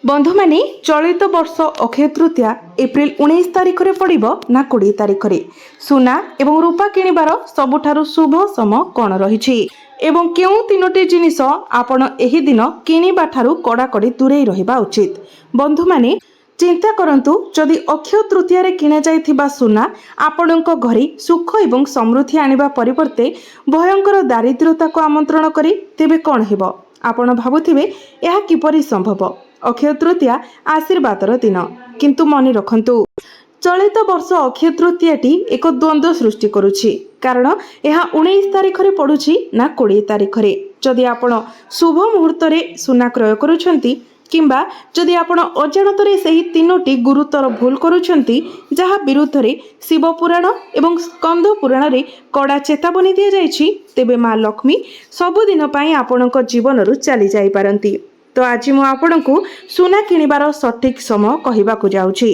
बंधु माने चलित वर्ष अक्षय तृतीया एप्रिल 19 तारिख में पड़ो ना 20 तारिख में सुना एवं रूपा किणवार सबुठारु शुभ समय कौन रही एवं केउं तीनोटी जिनिस आपण एही दिन किणवा ठारू कड़ाकड़ी दूरे रहिबा उचित। बंधु माने चिंता करंतु जदि अक्षय तृतीया रे किणा जाइथिबा सुना आपणक घरे सुख एवं समृद्धि आनिबा परिवर्ते भयंकर दारिद्र्यता को आमंत्रण करी तेबे कौन हेबो। आपण भाबुथिबे यह किपरि संभव। अक्षय तृतीया आशीर्वादर दिन, किंतु मने रखंतु चलित वर्ष अक्षय तृतीयाटी एक द्वंद्व सृष्टि करुछि, कारण यह 19 तारिख रे पड़ुछि ना 20 तारिख रे। जदि आपण शुभ मुहूर्त रे सुना क्रय करूछंती किंबा जदि आपण अजाणतरे सही तीनोटी गुरुतर भूल करूछंती जहा विरुद्ध रे शिव पुराण एवं स्कंद पुराण रे कड़ा चेतावनी दिया जायछि, तेबे मां लक्ष्मी सबुदिन पई आपणक जीवनरु चली जाई पारंती। तो आज मु आपणकु सुना किणवार सठिक समय कहिबाकु जाउछि।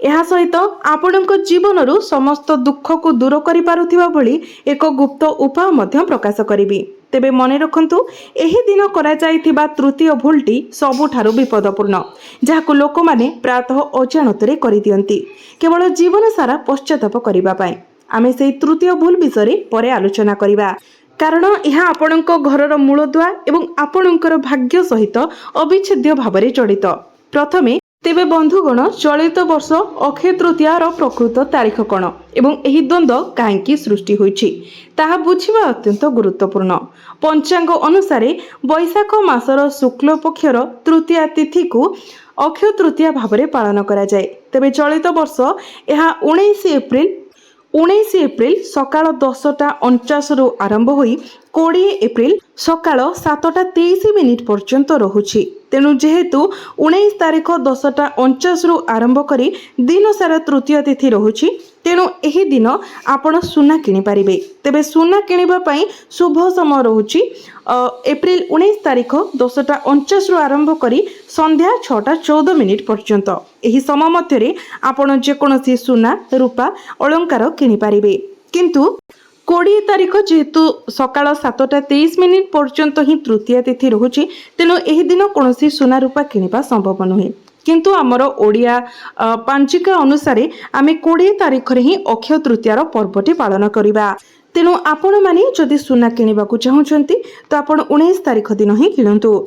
यह सहित आपणक जीवनरु समस्त दुख को दूर करि पारुथिबा भली एक गुप्त उपाय मध्य प्रकाश करिबी। तेबे मने रखंतु एही दिन करा जाइथिबा तृतीय भूलटी सबुठारु विपदपूर्ण, जाहाकु लोक माने प्रातः अजाणतरे करि दियंती केवल जीवन सारा पश्चाताप करिबा पई। आमे सेही तृतीय भूल विषय परे आलोचना करिबा, कारण यह आपणक घरर मूलदुआ एवं आपणकर भाग्य सहित अविच्छेद्य भावरे जड़ित। प्रथमे तेबे बंधुगण चलित वर्ष अक्षय तृतीयार प्रकृत तारीख कौन एवं एही द्वंद्व काहेकि सृष्टि होइछि ताहा बुझिबा अत्यंत गुरुत्वपूर्ण। पंचांग अनुसारे बैशाख मासर शुक्ल पक्षर तृतीया तिथि को अक्षय तृतीया भावरे पालन करा जाए। तेबे चलित वर्ष यह 19 एप्रिल सकाळ 10:49 रु आरंभ होई 20 एप्रिल सकाळ 7:23 पर्यंत रहुछि। तेणु जेहेतु 19 तारिख 10:49 रु आरंभ करी दिन सारा तृतीय तिथि रहुछि, तेणु एही दिन आपण सुना किनि पारिबे। तेबे सुना किनिबा पई शुभ समय रहुछि एप्रिल 19 तारिख 10:49 रु आरंभ करी संध्या 6:14 पर्यंत। एही समय मध्यरे आपण जे कोनोसी सुना रूपा अलंकार किनि पारिबे। किंतु 20 तारिख जेहेतु सकाळ 7:23 पर्यंत ही तृतीय तिथि रहुछि, तेणु एही दिन कोनोसी सुना रूपा किनिबा संभव नुहे। किंतु आमर ओडिया पांचिका अनुसार आमे 20 तारिख रे ही अक्षय तृतीयार पर्वटी पालन करिबा। तेणु आपण माने जदि सुना किनिबाकू चाहुचंती तो आपण 19 तारिख दिन ही किणंतु।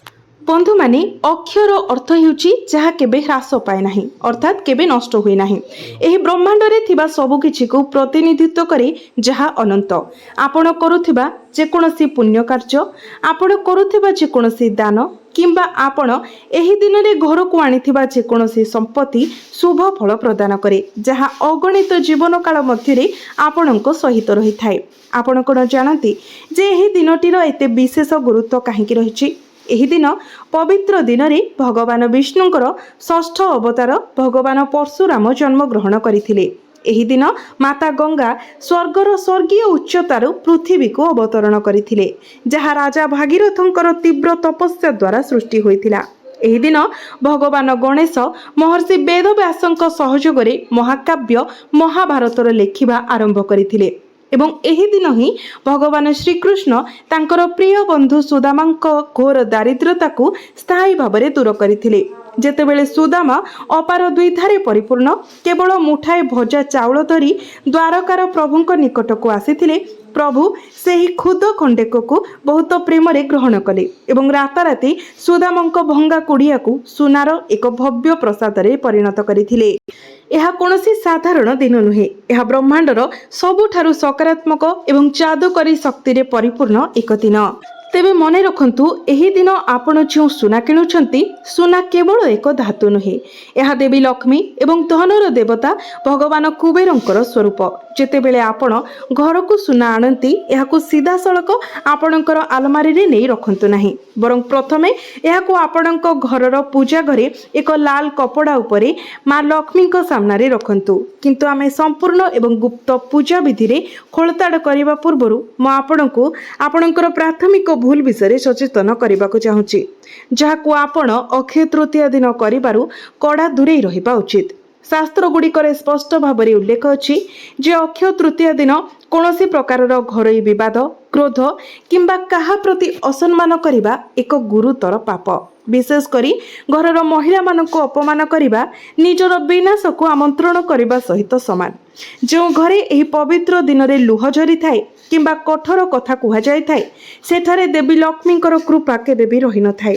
बंधु माने अक्षर अर्थ हेउची जहा केबे ह्रास पाए नाही, अर्थात केबे नष्ट हुए नाही। एही ब्रह्मांड रे थिबा सब किछि को प्रतिनिधित्व करे जहा अनंत। आपण करूथिबा जे कोनोसी पुण्य कार्य, आपण करूथिबा जे कोनोसी दान किंबा आपण एही दिन रे घर को आनिथिबा जे कोनोसी संपत्ति शुभ फल प्रदान करे, जहा अगणित जीवन काल मध्य रे आपणक सहित रही थाए। आपण कोन जानती जे एही दिनटीर एते विशेष गुरुत्व काहेकि रहिछि। एही दिन पवित्र दिन रे भगवान विष्णुंकर षष्ठ अवतार भगवान परशुराम जन्म ग्रहण करथिले। एही दिन माता गंगा स्वर्गर स्वर्गीय उच्चतारु पृथ्वी को अवतरण करथिले, जहा राजा भागीरथंकर तीव्र तपस्या द्वारा सृष्टि होइथिला। एही दिन भगवान गणेश महर्षि वेदव्यासंक सहयोग रे महाकाव्य महाभारतर लेखिबा आरंभ करथिले एवं एही दिन ही भगवान श्रीकृष्ण तांकर प्रिय बंधु सुदामांक घोर दारिद्र्यता को स्थायी भावरे दूर करथिले। जेतेबेले सुदामा अपार द्विधारे परिपूर्ण केवल मुठाए भजा चाउल धरी द्वारकार प्रभुंक निकट को आसीथिले, प्रभु सेही खुद खंडेक को बहुत प्रेम रे ग्रहण कले एवं राताराती सुदामंक भंगा कुड़िया को सुनार एक भव्य प्रसाद रे परिणत करथिले। यह कोनोसी साधारण दिन नुहे, यह ब्रह्मांडर सबुठारु सकारात्मक एवं जादुकरी शक्ति रे परिपूर्ण एक दिन। तेबे मने रखंतु एही दिन आपण जो सुना किणुछंती, सुना केवल एक धातु नुहे, यह देवी लक्ष्मी एवं धनर देवता भगवान कुबेरंकर स्वरूप। जेतेबेले आपण घर को सुना आनंती यहाकु सीधा सड़क आपणकर आलमारी रे नहीं रखंतु नाही, बरं प्रथमे यहाकु आपणक घरर पूजा घरे एक लाल कपड़ा उपरे मां लक्ष्मी को सामना रे रखंतु। किंतु आमे संपूर्ण एवं गुप्त पूजा विधि रे खोलताड़ करिबा पूर्वरु म आपणकु आपणकर प्राथमिक भूल विषय सचेतन करने चाहूँगी, जहाकु आपण अक्षय तृतीया दिन करिबारु कड़ा दूरे रहिबा उचित। शास्त्र गुड़िकर स्पष्ट भाव में उल्लेख अच्छी जे अक्षय तृतीया दिन कौन प्रकार घरोई विवाद क्रोध किंबा कहा प्रति असम्मान करने एक गुरुतर पाप विशेषकर घरर महिला मानक अपमान करने निजर विनाश को आमंत्रण करने सहित सामान जो घरे यह पवित्र दिन में लुह झरी थाए किंबा कठोर कथा कह जाए सेठारे देवी लक्ष्मींकर कृपा केबे भी रही न थाए।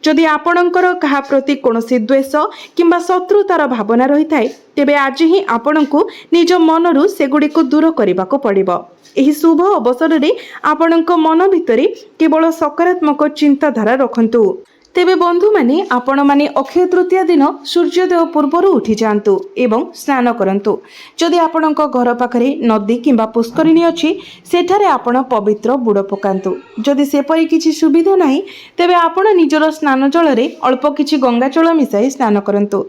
जदि आपणकर कहा प्रति कौनसी द्वेष किंबा शत्रुतार भावना रही थाए तेबे आज ही आपणको निज मनरु सेगुड़ी को दूर करने को पड़िबो। एही शुभ अवसर में आपणक मन भितरे केवल सकारात्मक चिंताधारा रखंतु। तेबे बंधु माने आपण माने अक्षय तृतीया दिन सूर्योदय पूर्वर उठी जातु एवं स्नान करंतु। जदि आपणक घर पाखरे नदी किंबा पुष्करिणी अछि सेठारे आपण पवित्र बुड़ पकांतु। जदि सेपरि किछि सुविधा नाही तेबे आपण निजर स्नान जल रे अल्प किछि गंगा जल मिसाई स्नान करंतु।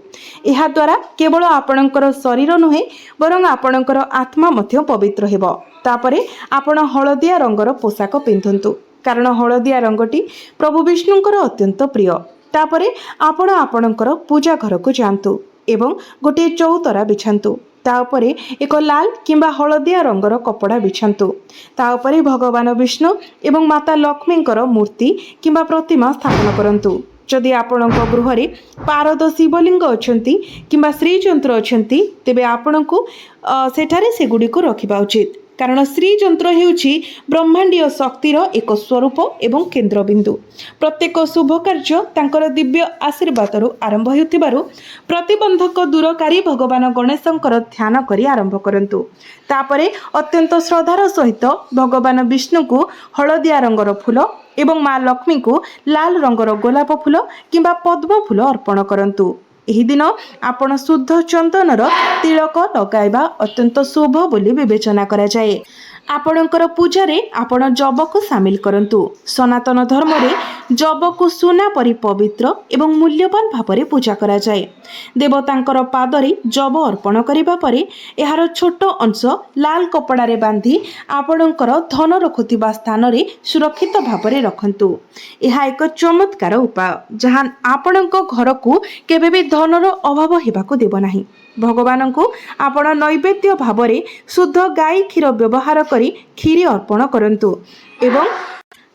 एहा द्वारा केवल आपणकर शरीर नुहे बरं आपणकर आत्मा मध्य पवित्र हेबो। तापरे आपण हळदिया रंगर पोशाक पिंधंतु कारण हळदिया रंगटी प्रभु विष्णुंकर अत्यंत प्रिय। तापरे आपण आपणकर पूजा घर को जातु एवं गोटे चौतरा बिछातु। तापरे एक लाल किंबा हळदिया रंगर कपड़ा बिछातु। तापरे भगवान विष्णु एवं माता लक्ष्मींकर मूर्ति किंबा प्रतिमा स्थापन करंतु। जदि आपणक गृह पारद शिवलिंग अछंती किंबा श्रीयंत्र अछंती तेबे आपणको सेठारे सेगुडी को रखिबा उचित कारण श्रीयंत्र हेउछि ब्रह्मांडीय शक्तिर एक स्वरूप एवं केन्द्रबिंदु। प्रत्येक शुभ कार्य तांकर दिव्य आशीर्वाद आरंभ हेउथिबारु प्रतिबंधक दूरकारी भगवान गणेशंकर ध्यान करी आरंभ करंतु। तापरे अत्यंत श्रद्धार सहित भगवान विष्णु को हळदिया रंगर फूल एवं माँ लक्ष्मी को लाल रंगर गोलाप फूल किंबा पद्म फूल अर्पण करंतु। एही दिन आपण शुद्ध चंदनर तिलक लगाइबा अत्यंत शुभ बोली विवेचना करा जाए। आपणकर पूजारे आपण जब को सामिल करंतु। सनातन धर्म रे जब को सुना परि पवित्र एवं मूल्यवान भावरे पूजा करा जाए। देवतांकर पादरे जब अर्पण करिबा परे एहार छोट अंश लाल कपड़ा रे बांधी आपणकर धन रखुथिबा स्थान रे सुरक्षित भावरे रखंतु। एहा एक चमत्कार उपाय जहां आपणक घर को केबे भी धनर अभाव हेबाको देबो नाही। भगवान को आपण नैवेद्य भावरे शुद्ध गाई क्षीर व्यवहार करी क्षीरी अर्पण करंतु। एवं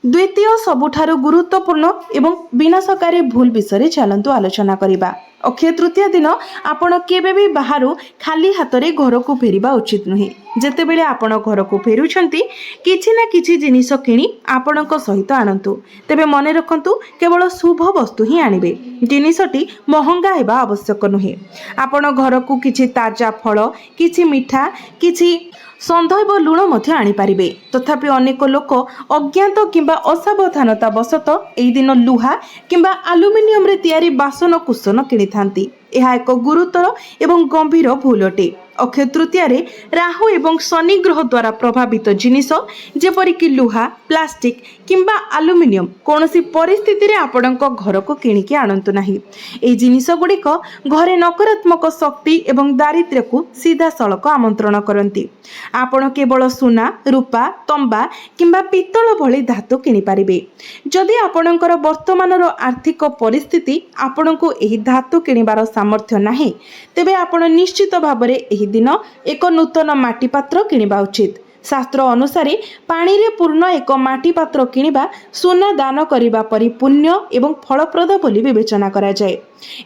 द्वितीय सबुठारु गुरुत्वपूर्ण एवं विनाशकारी भूल विषय चलंतु आलोचना करिबा। अक्षय तृतीया दिन आपण केबे भी बाहरु खाली हातरे घर को फेरिबा उचित नुहे। जेतेबेले आपण घर को फेरुछंती किछि ना किछि जिनिस किनी आपणक सहित आनंतु। तेबे मने रखंतु केवल शुभ वस्तु ही आनिबे। जिनिसटी महंगा हेबा आवश्यक नुहे। आपण घर को किछि ताजा फल किछि मिठा किछि संदैव लुण मध्य आनी पारिबे। तथापि अनेक लोक अज्ञात किंबा असावधानता वशत एही दिन लुहा किंबा आलुमिनियम रे तैयारी बासन कुसन किनी थांती। यह एक गुरुतर एवं गंभीर भूल अटे। अक्षय तृतीया रे राहु एवं शनि ग्रह द्वारा प्रभावित जिनिस जेपरिक लुहा प्लास्टिक किंबा आलुमिनियम कौनसी परिस्थिति रे आपणक घर को किणिकी आणंतु नाही। एही जिनिस गुड़िक घरे नकारात्मक शक्ति एवं दारिद्र्य को सीधा सड़क आमंत्रण करती। आपण केवल सुना रूपा तंबा किंबा पित्तल भली धातु किनी पारिबे। जदि आपणकर वर्तमानर आर्थिक परिस्थिति आपणको एही धातु किनिबार सामर्थ्य नाही तेबे आपण निश्चित भाबरे एही दिन एक नूतन माटी पात्र किनिबा उचित। शास्त्र अनुसार पानी रे पूर्ण एक माटी पात्र किनिबा सोना दान करिबा परि पुण्य एवं फलप्रद बोली विवेचना करा जाए।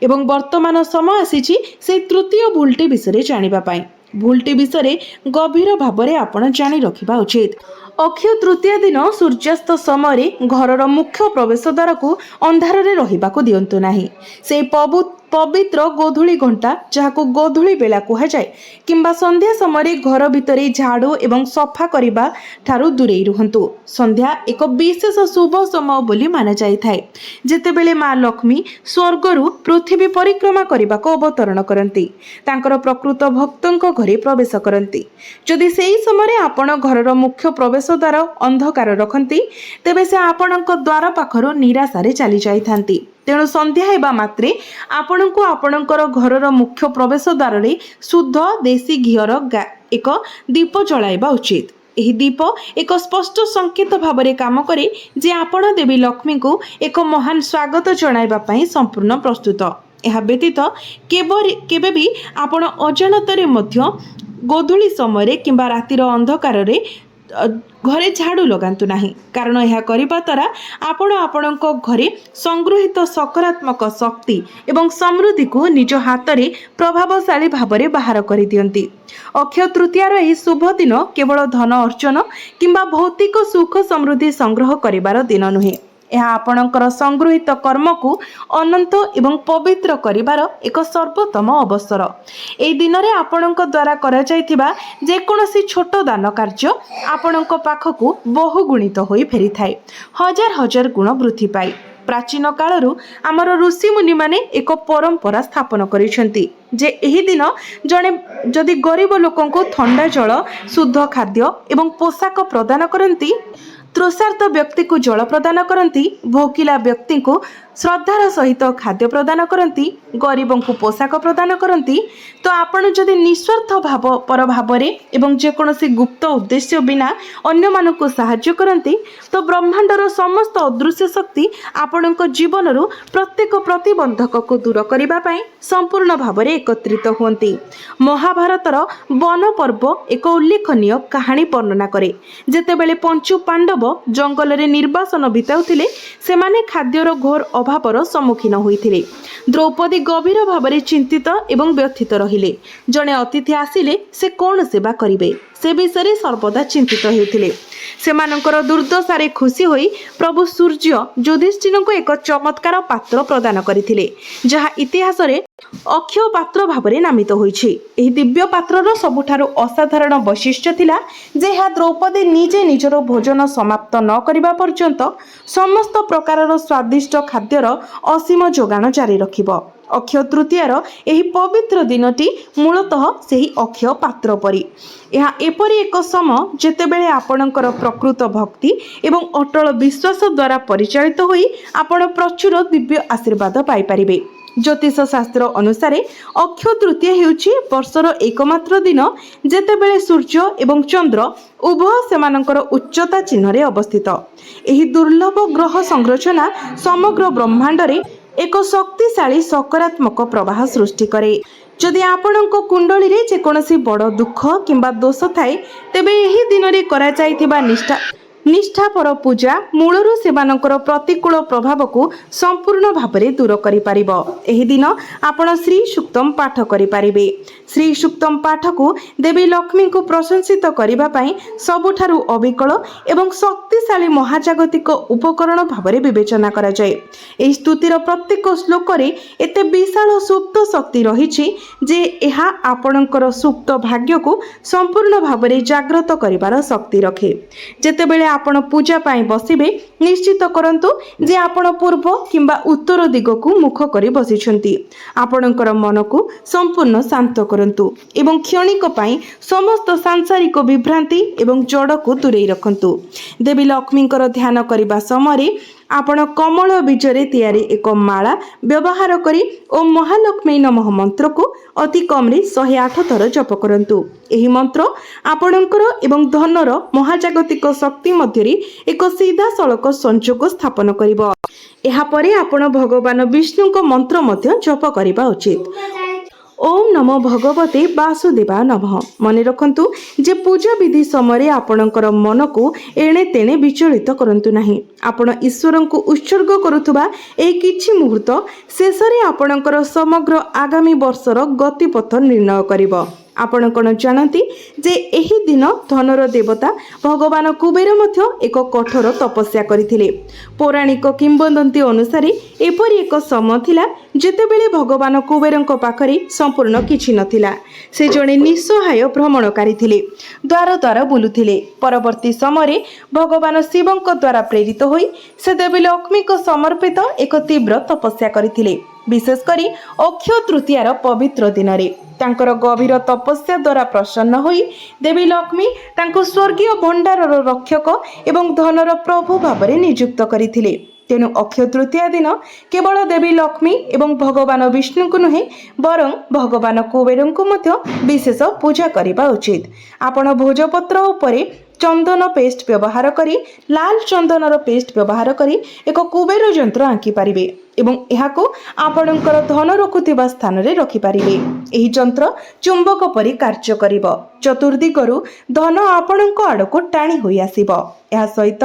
एवं वर्तमान समय आसीछि से तृतीय भूलटी विषय जानिबा पाई। भूलटी विषय गभीर भाबरे आपण जानि रखिबा उचित। अक्षय तृतीया दिन सूर्यास्त समय घरर मुख्य प्रवेश द्वार को अंधार रे रहिबाको दियंतु नाही। से पवित्र गोधूली घंटा जहाको गोधूली बेला कह जाए किंबा संध्या समय घर भितर झाड़ू एवं सफा करने ठारू दूरे रुहंतु। संध्या एक विशेष शुभ समय बोली माना जाय थाए जेतेबेले माँ लक्ष्मी स्वर्गरु पृथ्वी परिक्रमा करने को अवतरण करती तांकर प्रकृत भक्तों घरे प्रवेश करती। जदि सेही समय आपण घरर मुख्य प्रवेश द्वार अंधकार रखती तेबे से आपणक द्वार पाखर निराशारे चली जाइथांती। तेणु संध्या हेबा मात्रे आपणको आपणकर घरर मुख्य प्रवेश द्वार रे शुद्ध देशी घीर एक दीप जलाइबा उचित। एही दीप एक स्पष्ट संकेत भावरे काम करे जे आपण देवी लक्ष्मी को एक महान स्वागत जणाइबा पई संपूर्ण प्रस्तुत। यह व्यतीत केबे भी आपण अजाणतरे मध्य गोधूली समय किंबा रातिर अंधकार घरे झाड़ू लगातु नाही, कारण यह करबा द्वारा आपण आपणक घरे संगृहित सकारात्मक शक्ति एवं समृद्धि को निज हाथ में प्रभावशाली भावरे बाहर कर दियंती। अक्षय तृतीयार यह शुभ दिन केवल धन अर्जन किंबा भौतिक सुख समृद्धि संग्रह करिवार दिन नुहे, यह आपणकर संगृहित कर्म को अनंत एवं पवित्र करिवार एक सर्वोत्तम अवसर। ए दिन रे आपणक द्वारा करा जायतिबा जेकोसी छोट दान कार्य आपणक पाखकु बहुगुणित होई फेरी थाए, हजार हजार गुण वृद्धि पाए। प्राचीन कालरू आमर ऋषि मुनि माने एक परंपरा स्थापन करिसेंती जे एही दिन जड़े जदि गरीब लोकों को ठंडा जल शुद्ध खाद्य एवं पोशाक प्रदान करती, तृषार्त व्यक्ति को जल प्रदान करती, भोकिला व्यक्ति को श्रद्धार सहित खाद्य प्रदान करती, गरीबों को पोशाक प्रदान करती, तो आपण जदि निस्वार्थ भाव पर भावरे एवं जेकोसी गुप्त उद्देश्य बिना अन्य मानक साहाय्य करती, तो ब्रह्मांडर समस्त अदृश्य शक्ति आपणक जीवन प्रत्येक प्रतिबंधक को दूर करने पाई संपूर्ण भावरे एकत्रित होती। महाभारतर वन पर्व एक उल्लेखनीय कहानी वर्णना करे, जेतेबेले पंचु पांडव जंगल रे निर्वासन बिताउथिले सेमाने खाद्यर घोर अभावर सम्मुखीन होइथिले। द्रौपदी गभीर भावरे चिंतित एवं व्यथित रहिले। जने अतिथि आसिले से कौन सेवा करिवे से विषय सर्वदा चिंतित हेउथिले। सेमानंकर दुर्दशारे खुशी होई प्रभु सूर्य युधिष्ठिर को एक चमत्कार पात्र प्रदान करथिले, जहा इतिहास रे अक्षय पात्र भावरे नामित होइछि। एही दिव्य पात्रर सबुठारु असाधारण वैशिष्ट्य थिला जे हा द्रौपदी निजे निजर भोजन समाप्त न करिबा पर्यंत समस्त प्रकारर स्वादिष्ट खाद्यर असीम जोगान जारी रखिबो। अक्षय तृतीयार एही पवित्र दिनटी मूलतः सेही अक्षय पात्र परी। यह एपरी एक समय जेतेबेले आपणकर प्रकृत भक्ति एवं अटल विश्वास द्वारा परिचालित होई आपण प्रचुर दिव्य आशीर्वाद पाई परिबे। ज्योतिष शास्त्र अनुसार अक्षय तृतीया हेउछि वर्षर एकमात्र दिन जेतेबेले सूर्य एवं चंद्र उभय सेमानंकर उच्चता चिन्ह रे अवस्थित। एही दुर्लभ ग्रह संरचना समग्र ब्रह्मांड रे एक शक्तिशाली सकारात्मक प्रवाह सृष्टि करे। जदि आपणक कुंडली रे जेकोसी बड़ दुख किंबा दोष थाए तेबे एही दिन रे करा जायतिबा निष्ठापर पूजा मूलरू सेमानकर प्रतिकूल प्रभाव को संपूर्ण भावरे दूर करि पारिबो। एही दिन आपण श्री सूक्तम पाठ करि पारिबे। श्री सूक्तम पाठ को देवी लक्ष्मी को प्रशंसित करिबा पई सबुठारु अविकल एवं शक्तिशाली महाजागतिक उपकरण भावरे विवेचना करा जाय। एही स्तुतिर प्रत्येक श्लोक रे एते विशाल सुप्त शक्ति रहिछि जे एहा आपणकर सुप्त भाग्य को संपूर्ण भावरे जागृत करिवार शक्ति रखे। जेतेबेले आपण पूजा पाई बसिबे निश्चित करंतु जे आपण पूर्व किंबा उत्तर दिग को मुख करी बसिछंती। आपणकर मन को संपूर्ण शांत करंतु एवं क्षणिक पाई समस्त सांसारिक विभ्रांति एवं जड़ को दूरे रखंतु। देवी लक्ष्मीकर ध्यान करिबा समय आपण कमल बीजरे तैयारी एक माला व्यवहार करी ओम महालक्ष्मी नमः मंत्र को अति कम रे 108 थर जप करंतु। एही मंत्र आपणकर एवं धनर महाजागतिक शक्ति मध्यरे एक सीधा सड़क संयोग स्थापन करिबो। एहा परे आपण भगवान विष्णु को मंत्र मध्य जप करिबा उचित। ओम नमो भगवते वासुदेवा नमः। मन रखंतु जे पूजा विधि समय आपणकर मन को एणे तेणे विचलित करंतु नाही। आपण ईश्वर को उत्सर्ग करुथुबा ए किछि मुहूर्त शेषरे आपणकर समग्र आगामी वर्षर गतिपथ निर्णय करिबो। आपण कोन जानती जे एही दिन धनर देवता भगवान कुबेर मध्य एक कठोर तपस्या करिथिले। पौराणिक किंवदंती अनुसार एपरि एक समय थिला जेतेबेले भगवान कुबेरଙ୍କ पाखरे संपूर्ण किछि नथिला। से जणे निस्सहाय भ्रमणकारी थिले, द्वार द्वार बुलुथिले। परवर्ती समय भगवान शिवଙ୍କ द्वारा प्रेरित होई से देवी लक्ष्मी को समर्पित एक तीव्र तपस्या करिथिले। विशेष करी अक्षय तृतीयार पवित्र दिन रे तांकर गभीर तपस्या द्वारा प्रसन्न होई देवी लक्ष्मी तांको स्वर्गीय भंडारर रक्षक एवं धनर प्रभु भावरे नियुक्त करिथिले। तेणु अक्षय तृतीया दिन केवल देवी लक्ष्मी एवं भगवान विष्णु को नुहे बरं भगवान कुबेर को मध्य विशेष पूजा करिबा उचित। आपण भोजपत्र उपरे चंदन पेस्ट व्यवहार करी लाल चंदनर पेस्ट व्यवहार करी एक कुबेर यंत्र आंकी पारिबे। ଏବଂ ଏହାକୁ ଆପଣଙ୍କର ଧନ ରଖୁଥିବା ସ୍ଥାନରେ ରଖିପାରିବେ। ଏହି ଯନ୍ତ୍ର ଚୁମ୍ବକ ପରି କାର୍ଯ୍ୟ କରିବ। ଚତୁର୍ଦିଗରୁ ଧନ ଆପଣଙ୍କ ଆଡ଼କୁ ଟାଣି ହୋଇ ଆସିବ। ଏହା ସହିତ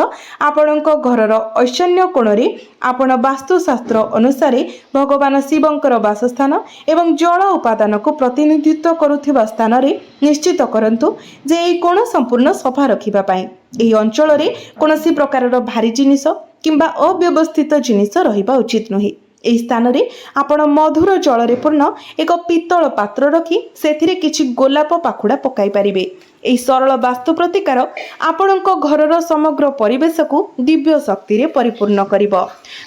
ଆପଣଙ୍କ ଘରର ଐଶାନ୍ୟ କୋଣରେ ଆପଣ ବାସ୍ତୁଶାସ୍ତ୍ର ଅନୁସାରେ ଭଗବାନ ଶିବଙ୍କର ବାସସ୍ଥାନ ଏବଂ ଜଳ ଉପାଦାନକୁ ପ୍ରତିନିଧିତ୍ୱ କରୁଥିବା ସ୍ଥାନରେ ନିଶ୍ଚିତ କରନ୍ତୁ ଯେ ଏହି କୋଣ ସମ୍ପୂର୍ଣ୍ଣ ସଫା ରଖିବା ପାଇଁ। ଏହି ଅଞ୍ଚଳରେ କୌଣସି ପ୍ରକାରର ଭାରି ଜିନିଷ କିମ୍ବା ଅବ୍ୟବସ୍ଥିତ ଜିନିଷ ରହିବା ଉଚିତ ନୁହେଁ। ଏହି ସ୍ଥାନରେ ଆପଣ ମଧୁର ଜଳରେ ପୂର୍ଣ୍ଣ ଏକ ପିତ୍ତଳ ପାତ୍ର ରଖି ସେଥିରେ କିଛି ଗୋଲାପ ପାଖୁଡ଼ା ପକାଇ ପାରିବେ। ଏହି ସରଳ ବାସ୍ତୁ ପ୍ରତିକାର ଆପଣଙ୍କ ଘରର ସମଗ୍ର ପରିବେଶକୁ ଦିବ୍ୟ ଶକ୍ତିରେ ପରିପୂର୍ଣ୍ଣ କରିବ।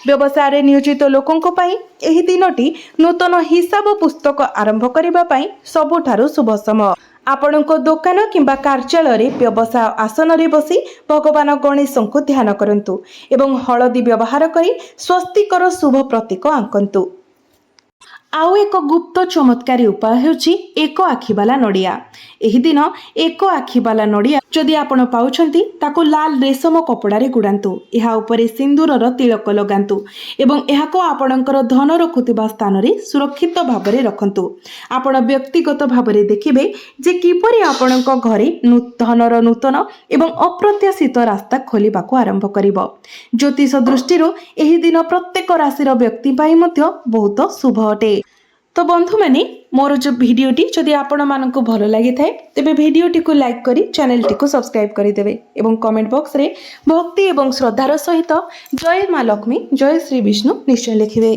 ବ୍ୟବସାୟରେ ନିୟୋଜିତ ଲୋକଙ୍କ ପାଇଁ ଏହି ଦିନଟି ନୂତନ ହିସାବ ପୁସ୍ତକ ଆରମ୍ଭ କରିବା ପାଇଁ ସବୁଠାରୁ ଶୁଭ ସମୟ। ଆପଣଙ୍କ ଦୋକାନ କିମ୍ବା କାର୍ଯ୍ୟାଳୟରେ ବ୍ୟବସାୟ ଆସନରେ ବସି ଭଗବାନ ଗଣେଶଙ୍କୁ ଧ୍ୟାନ କରନ୍ତୁ ଏବଂ ହଳଦୀ ବ୍ୟବହାର କରି ସ୍ୱସ୍ତିକର ଶୁଭ ପ୍ରତୀକ ଆଙ୍କନ୍ତୁ। ଆଉ ଏକ ଗୁପ୍ତ ଚମତ୍କାରୀ ଉପାୟ ହେଉଛି ଏକ ଆଖିବାଲା ନଡ଼ିଆ। ଏହି ଦିନ ଏକ ଆଖିବାଲା ନଡ଼ିଆ ଯଦି ଆପଣ ପାଉଛନ୍ତି ତାକୁ ଲାଲ ରେଶମ କପଡ଼ାରେ ଗୁଡ଼ାନ୍ତୁ। ଏହା ଉପରେ ସିନ୍ଦୁରର ତିଳକ ଲଗାନ୍ତୁ ଏବଂ ଏହାକୁ ଆପଣଙ୍କର ଧନ ରଖୁଥିବା ସ୍ଥାନରେ ସୁରକ୍ଷିତ ଭାବରେ ରଖନ୍ତୁ। ଆପଣ ବ୍ୟକ୍ତିଗତ ଭାବରେ ଦେଖିବେ ଯେ କିପରି ଆପଣଙ୍କ ଘରେ ଧନର ନୂତନ ଏବଂ ଅପ୍ରତ୍ୟାଶିତ ରାସ୍ତା ଖୋଲିବାକୁ ଆରମ୍ଭ କରିବ। ଜ୍ୟୋତିଷ ଦୃଷ୍ଟିରୁ ଏହି ଦିନ ପ୍ରତ୍ୟେକ ରାଶିର ବ୍ୟକ୍ତି ପାଇଁ ମଧ୍ୟ ବହୁତ ଶୁଭ ଅଟେ। ତ ବନ୍ଧୁମାନେ, ମୋର ଯେଉଁ ଭିଡ଼ିଓଟି ଯଦି ଆପଣମାନଙ୍କୁ ଭଲ ଲାଗିଥାଏ ତେବେ ଭିଡ଼ିଓଟିକୁ ଲାଇକ୍ କରି ଚ୍ୟାନେଲଟିକୁ ସବସ୍କ୍ରାଇବ୍ କରିଦେବେ ଏବଂ କମେଣ୍ଟ ବକ୍ସରେ ଭକ୍ତି ଏବଂ ଶ୍ରଦ୍ଧାର ସହିତ ଜୟ ମା ଲକ୍ଷ୍ମୀ, ଜୟ ଶ୍ରୀ ବିଷ୍ଣୁ ନିଶ୍ଚୟ ଲେଖିବେ।